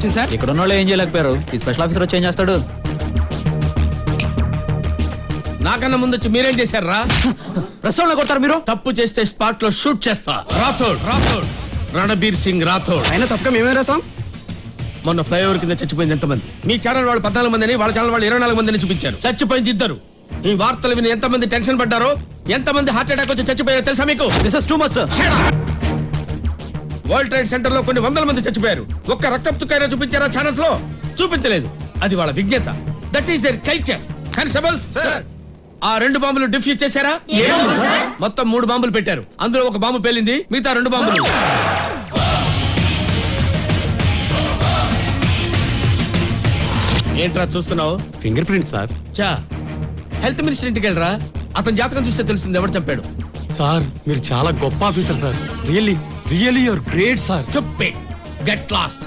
వచ్చింది సార్? ఇక్కడ ఉన్న వాళ్ళు ఏం చేయలేకపోయారు, ఈ స్పెషల్ ఆఫీసర్ వచ్చి ఏం చేస్తాడు? నాకన్నా ముందు వచ్చి మీరేం చేశారా? రెస్టారెంట్ కొడతారు మీరు. తప్పు చేస్తే స్పాట్ లో షూట్ చేస్తా. రాథోడ్ రణబీర్ సింగ్ రాథోడ్. అయినా తప్పక మేమే రాసాం. మొన్న ఫ్లైఓవర్ కింద చచ్చిపోయింది ఎంతమంది? మీ ఛానల్ వాళ్ళు 14 మందిని, వాళ్ళ ఛానల్ వాళ్ళు 24 మందిని చూపించారు. చచ్చిపోయింది 2. ఈ వార్తలు విని ఎంతమంది టెన్షన్ పడ్డారో, ఎంతమంది హార్ట్ అటాక్ వచ్చి చచ్చిపోయారో తెలుసా మీకు? This is too much sir. World trade centre లో కొన్ని 100 మంది చచ్చిపోయారు. ఒక్క రక్తపు చుక్కైనా చూపించారా ఛానల్స్ లో? చూపించలేదు. అది వాళ్ళ విజ్ఞత. That is their culture. Constables ఆ 2 బాంబులు డిఫ్యూజ్ చేశారా? మొత్తం 3 బాంబులు పెట్టారు. అందులో ఒక బాంబు పేలింది, మిగతా 2 బాంబులు. ఏంట్రా చూస్తున్నావు? Finger print sir. చా హెల్త్ మినిస్టర్ ఇంటికి వెళ్ళరా, అతని జాతకం చూస్తే తెలుస్తుంది ఎవరు చంపాడు. సార్ మీరు చాలా గొప్ప officer sir. Really your great sir. Get lost.